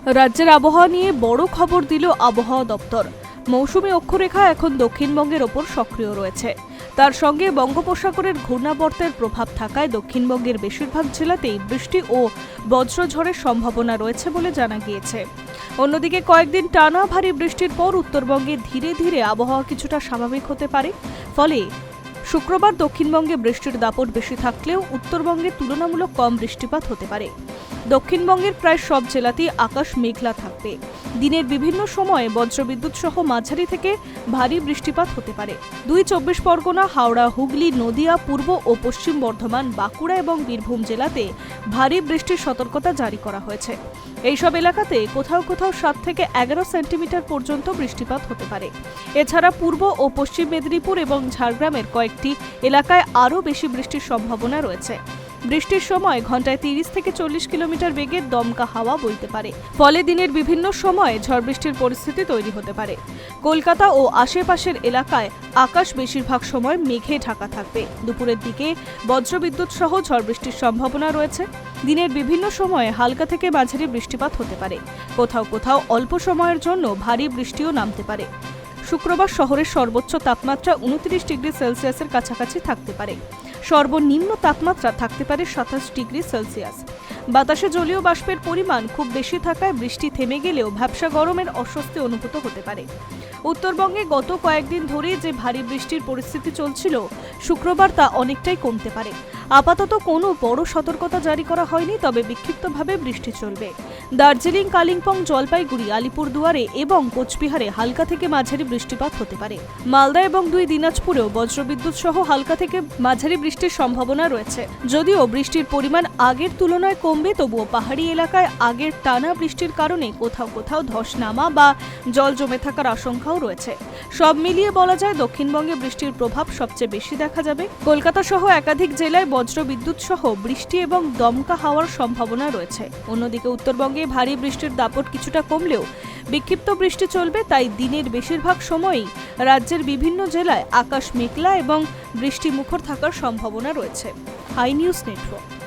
রাজ্যের আবহাওয়া নিয়ে বড় খবর দিল আবহাওয়া দপ্তর। মৌসুমী অক্ষরেখা এখন দক্ষিণবঙ্গের ওপর সক্রিয় রয়েছে। তার সঙ্গে বঙ্গোপসাগরের ঘূর্ণাবর্তের প্রভাব থাকায় দক্ষিণবঙ্গের বেশিরভাগ জেলাতেই বৃষ্টি ও বজ্রঝড়ের সম্ভাবনা রয়েছে বলে জানা গিয়েছে। অন্যদিকে কয়েকদিন টানা ভারী বৃষ্টির পর উত্তরবঙ্গে ধীরে ধীরে আবহাওয়া কিছুটা স্বাভাবিক হতে পারে। ফলে শুক্রবার দক্ষিণবঙ্গে বৃষ্টির দাপট বেশি থাকলেও উত্তরবঙ্গে তুলনামূলক কম বৃষ্টিপাত হতে পারে। দক্ষিণবঙ্গের প্রায় সব জেলাতেই আকাশ মেঘলা থাকবে। দিনের বিভিন্ন সময়ে বজ্রবিদ্যুৎ সহ মাঝারি থেকে ভারী বৃষ্টিপাত হতে পারে। 24 পরগনা, হাওড়া, হুগলি, নদিয়া, পূর্ব ও পশ্চিম বর্ধমান, বাঁকুড়া এবং বীরভূম জেলাতে ভারী বৃষ্টির সতর্কতা জারি করা হয়েছে। এইসব এলাকাতে কোথাও কোথাও 7 থেকে 11 সেন্টিমিটার পর্যন্ত বৃষ্টিপাত হতে পারে। এছাড়া পূর্ব ও পশ্চিম মেদিনীপুর এবং ঝাড়গ্রামের কয়েকটি এলাকায় আরও বেশি বৃষ্টির সম্ভাবনা রয়েছে। বৃষ্টির সময় ঘন্টায় 30 থেকে 40 কিলোমিটার বেগে দমকা হাওয়া বইতে পারে। ফলে দিনের বিভিন্ন সময়ে ঝড় বৃষ্টির পরিস্থিতি তৈরি হতে পারে। কলকাতা ও আশেপাশের এলাকায় আকাশ বেশিরভাগ সময় মেঘে ঢাকা থাকবে। দুপুরের দিকে বজ্রবিদ্যুৎ সহ ঝড় বৃষ্টির সম্ভাবনা রয়েছে। দিনের বিভিন্ন সময়ে হালকা থেকে মাঝারি বৃষ্টিপাত হতে পারে। কোথাও কোথাও অল্প সময়ের জন্য ভারী বৃষ্টিও নামতে পারে। শুক্রবার শহরের সর্বোচ্চ তাপমাত্রা 29 ডিগ্রি সেলসিয়াসের কাছাকাছি থাকতে পারে। সর্বনিম্ন তাপমাত্রা থাকতে পারে 27 ডিগ্রি সেলসিয়াস। বাতাসে জলীয় বাষ্পের পরিমাণ খুব বেশি থাকায় বৃষ্টি থেমে গেলেও ভ্যাপসা গরমের অস্বস্তি অনুভূত হতে পারে। উত্তরবঙ্গে গত কয়েকদিন ধরে যে ভারী বৃষ্টির পরিস্থিতি চলছিল, শুক্রবার তা অনেকটাই কমতে পারে। আপাতত কোনো বড় সতর্কতা জারি করা হয়নি, তবে বিক্ষিপ্তভাবে বৃষ্টি চলবে। দার্জিলিং, কালিম্পং, জলপাইগুড়ি, আলিপুরদুয়ারে এবং কোচবিহারে হালকা থেকে মাঝারি বৃষ্টিপাত হতে পারে। মালদা এবং 2 দিনাজপুরেও বজ্রবিদ্যুৎ সহ হালকা থেকে মাঝারি বৃষ্টির সম্ভাবনা রয়েছে। যদিও বৃষ্টির পরিমাণ আগের তুলনায় কমবে, তবুও পাহাড়ি এলাকায় আগের টানা বৃষ্টির কারণে কোথাও কোথাও ধস নামা বা জল জমে থাকার আশঙ্কাও রয়েছে। সব মিলিয়ে বলা যায় দক্ষিণবঙ্গে বৃষ্টির প্রভাব সবচেয়ে বেশি দেখা যাবে। কলকাতা সহ একাধিক জেলায় বজ্রবিদ্যুৎ সহ বৃষ্টি এবং দমকা হাওয়ার সম্ভাবনা রয়েছে। অন্যদিকে উত্তরবঙ্গে ভারী বৃষ্টির দাপট কিছুটা কমলেও বিক্ষিপ্ত বৃষ্টি চলবে। তাই দিনের বেশিরভাগ সময়ই রাজ্যের বিভিন্ন জেলায় আকাশ মেঘলা এবং বৃষ্টি মুখর থাকার সম্ভাবনা রয়েছে। Hi News network.